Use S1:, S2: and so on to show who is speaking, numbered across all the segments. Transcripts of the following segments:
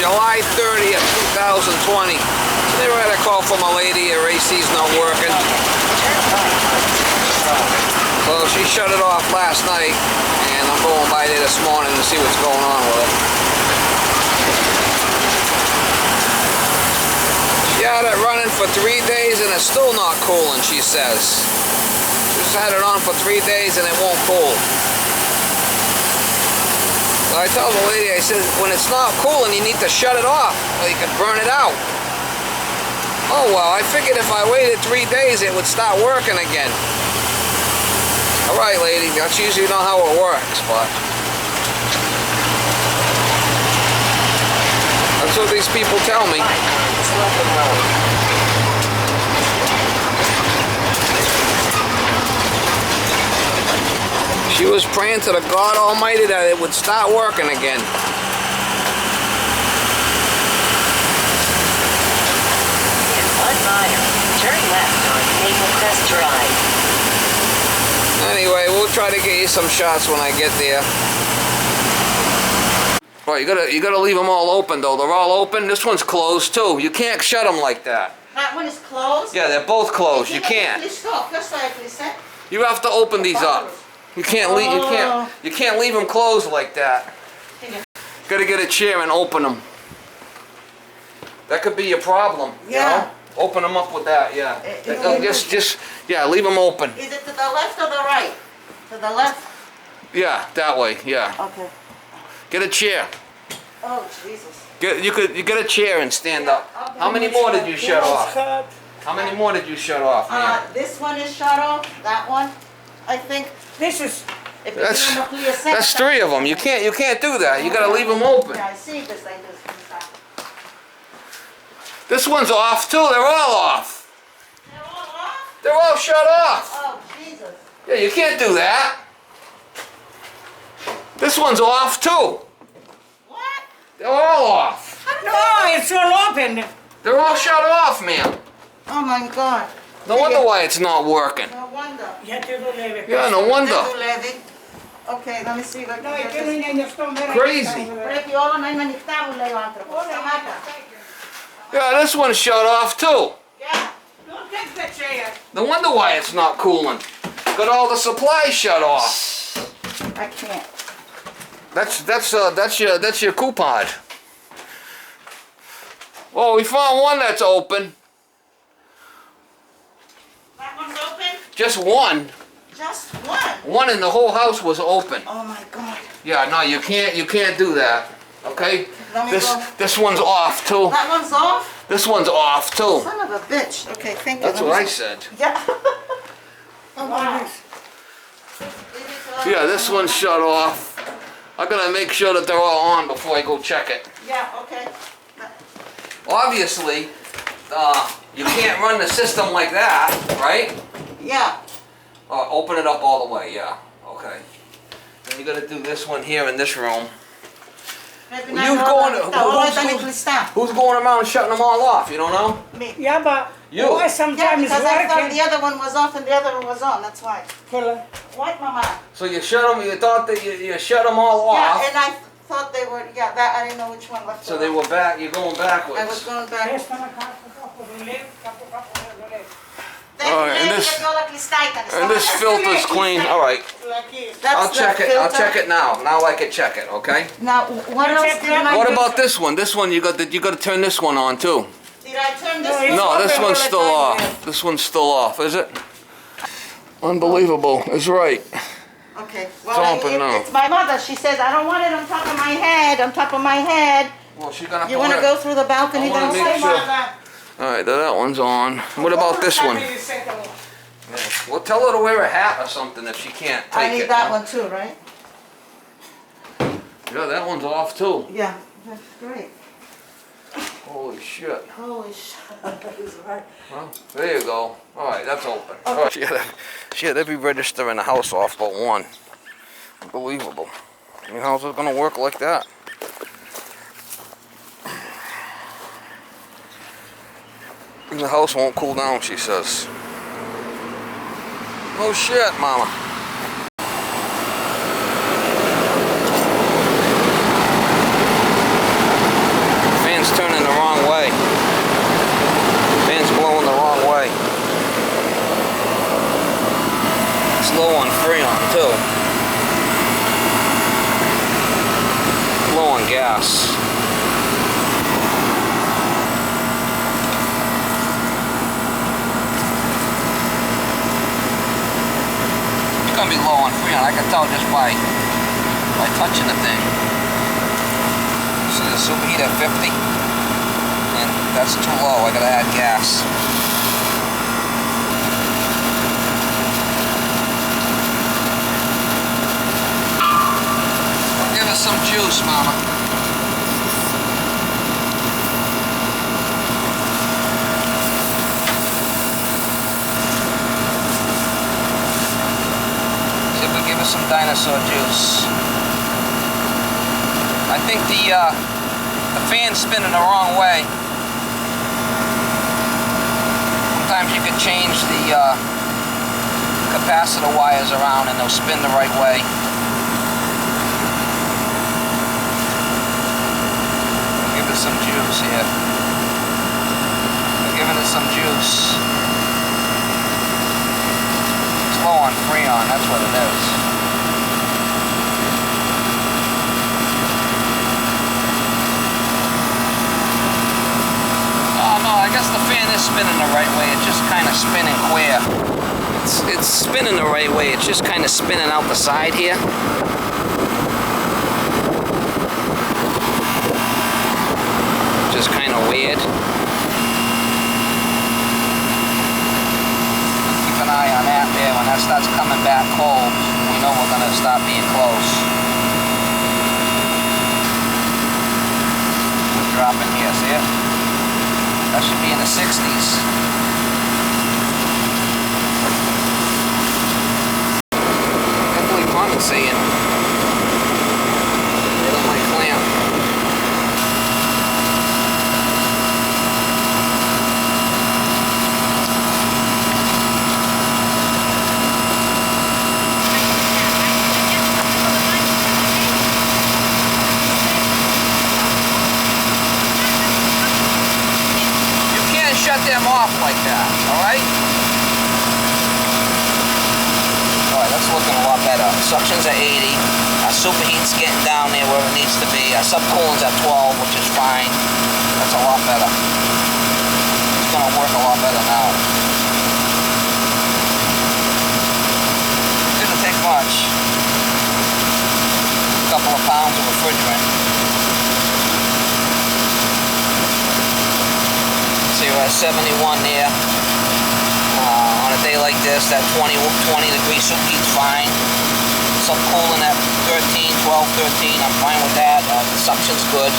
S1: July 30th, 2020. So they had a call from a lady, her AC's not working. So she shut it off last night, and I'm going by there this morning to see what's going on with it. She had it running for 3 days and it's still not cooling, she says. She's had it on for 3 days and it won't cool. So I tell the lady, I said, when it's not cooling, you need to shut it off or you can burn it out. Oh well, I figured if I waited 3 days, it would start working again. Alright lady, that's usually not how it works, but that's what these people tell me. She was praying to the God Almighty that it would start working again.
S2: In 1 mile, turn left on Maple Crest Drive.
S1: Anyway, we'll try to get you some shots when I get there. Well, you gotta leave them all open though. They're all open. This one's closed too. You can't shut them like that.
S3: That one is closed?
S1: Yeah, they're both closed. You can't. You have to open these up. You can't leave. You can't leave them closed like that. Gotta get a chair and open them. That could be your problem.
S3: Yeah.
S1: You know? Open them up with that. Yeah. Yeah. Leave them open.
S3: Is it to the left or the right? To the left?
S1: Yeah, that way. Yeah.
S3: Okay.
S1: Get a chair.
S3: Oh Jesus.
S1: You get a chair and stand up.
S3: Okay.
S1: How many more did you shut off? How many more did you shut off?
S3: This one is shut off. That one, I think. This is.
S1: That's 3 of them. You can't do that. You gotta leave them open.
S3: Yeah, I see this like this.
S1: This one's off too. They're all off.
S3: They're all off?
S1: They're all shut off.
S3: Oh Jesus.
S1: Yeah, you can't do that. This one's off too.
S3: What?
S1: They're all off.
S4: No, it's all open.
S1: They're all shut off, ma'am.
S3: Oh my God.
S1: No wonder why it's not working.
S3: No wonder.
S1: Yeah, no wonder.
S3: Okay, let me see what
S4: No, es que no hay niños con ver.
S1: Crazy. Yeah, this one's shut off too.
S4: Yeah, don't take the chair.
S1: No wonder why it's not cooling. Got all the supplies shut off.
S3: I can't.
S1: That's your coupon. Oh, we found one that's open.
S3: That one's open?
S1: Just one.
S3: Just one?
S1: One in the whole house was open.
S3: Oh my God.
S1: Yeah, no, you can't do that. Okay?
S3: Let me go.
S1: This one's off too.
S3: That one's off?
S1: This one's off too.
S3: Son of a bitch. Okay, thank you.
S1: That's what I said.
S3: Yeah.
S4: Oh, wow.
S1: Yeah, this one's shut off. I gotta make sure that they're all on before I go check it.
S3: Yeah, okay.
S1: Obviously, you can't run the system like that, right?
S3: Yeah.
S1: Open it up all the way, yeah. Okay. And you gotta do this one here in this room. Who's going around shutting them all off? You don't know?
S3: Me.
S4: Yeah, but
S1: You.
S4: why
S3: Yeah,
S4: sometimes
S3: because I thought
S4: working?
S3: the other one was off and the other one was on. That's why. What, Mama?
S1: So you shut them, you thought that you shut them all off.
S3: Yeah, and I thought they were, yeah, that, I didn't know which one left.
S1: So they were back, you're going backwards.
S3: I was going back.
S1: Alright, and this filter's clean. Alright. I'll check it. I'll check it now. Now I can check it, okay?
S3: Now, what else did I
S1: What
S3: do?
S1: about this one? This one you got to turn this one on too.
S3: Did I turn this one?
S1: No, this one's still off. This one's still off, is it? Unbelievable. It's right.
S3: Okay.
S1: It's open now.
S3: It's my mother. She says, I don't want it on top of my head, on top of my head.
S1: Well, she's gonna.
S3: You want to go through the balcony
S1: I wanna make
S3: downstairs?
S1: sure. Alright, that one's on. What about this one? Yeah. Well, tell her to wear a hat or something if she can't take it.
S3: I need that one too, right?
S1: Yeah, that one's off too.
S3: Yeah, that's great.
S1: Holy shit.
S3: Holy shit.
S1: Well, there you go. Alright, that's open. Okay. She had every register in the house off but one. Unbelievable. I mean, how's it gonna work like that? The house won't cool down, she says. Oh shit, mama. low on freon too. Low on gas. It's gonna be low on freon. I can tell just by touching the thing. See the superheat at 50, and that's too low. I gotta add gas. Give us some juice, Mama. See if we give us some dinosaur juice. I think the fan's spinning the wrong way. Sometimes you can change the capacitor wires around and they'll spin the right way. Give it some juice here. We're giving it some juice. It's low on freon, that's what it is. I guess the fan is spinning the right way. It's just kind of spinning queer. It's spinning the right way. It's just kind of spinning out the side here. Just kind of weird. Keep an eye on that there. When that starts coming back cold, we know we're going to start being close. Drop in here, see it? That should be in the 60s. Definitely condensating. Right on my clamp. Shut them off like that, alright? Alright, that's looking a lot better. Suction's at 80. Our superheat's getting down there where it needs to be. Our subcooling's at 12, which is fine. That's a lot better. It's going to work a lot better now. Didn't take much. A couple of pounds of refrigerant. We're at 71 there. On a day like this, that 20 degree superheat's fine. Subcooling at 13, 12, 13, I'm fine with that. The suction's good.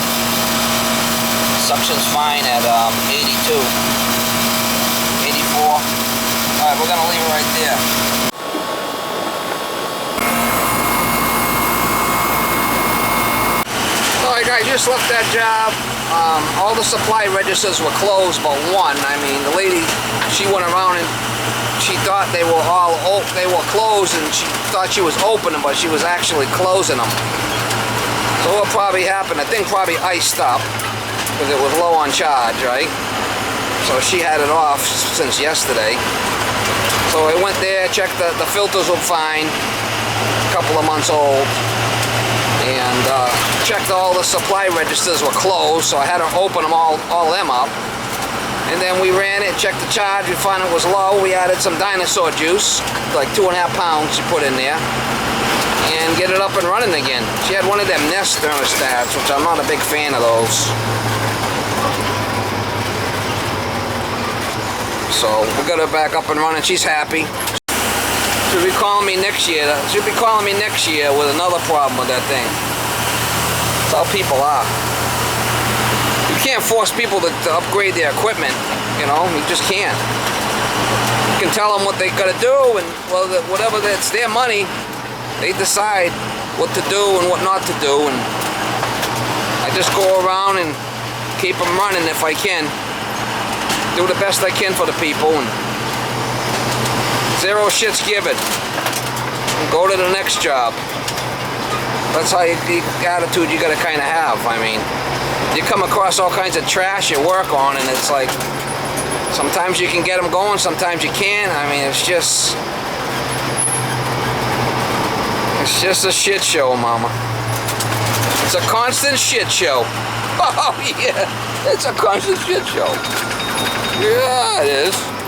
S1: Suction's fine at 82, 84. Alright, we're gonna leave it right there. Alright guys, just left that job. All the supply registers were closed but one. I mean, the lady, she went around and she thought they were closed, and she thought she was opening, but she was actually closing them. So what probably happened, the thing probably iced up because it was low on charge, right? So she had it off since yesterday. So I went there, checked the filters were fine, a couple of months old. And checked all the supply registers were closed, so I had to open them all them up. And then we ran it, checked the charge, we found it was low. We added some dinosaur juice, like 2.5 pounds you put in there, and get it up and running again. She had one of them Nest thermostats, which I'm not a big fan of those. So we got her back up and running. She's happy. She'll be calling me next year. She'll be calling me next year with another problem with that thing. That's how people are. You can't force people to upgrade their equipment, you know. You just can't. You can tell them what they got to do, and well, whatever, it's their money. They decide what to do and what not to do, and I just go around and keep them running if I can. Do the best I can for the people, and zero shits given. Go to the next job. That's how the attitude you gotta kind of have. I mean, you come across all kinds of trash you work on, and it's like, sometimes you can get them going, sometimes you can't. I mean, it's just, It's just a shit show, Mama. It's a constant shit show. Oh, yeah. It's a constant shit show. Yeah, it is.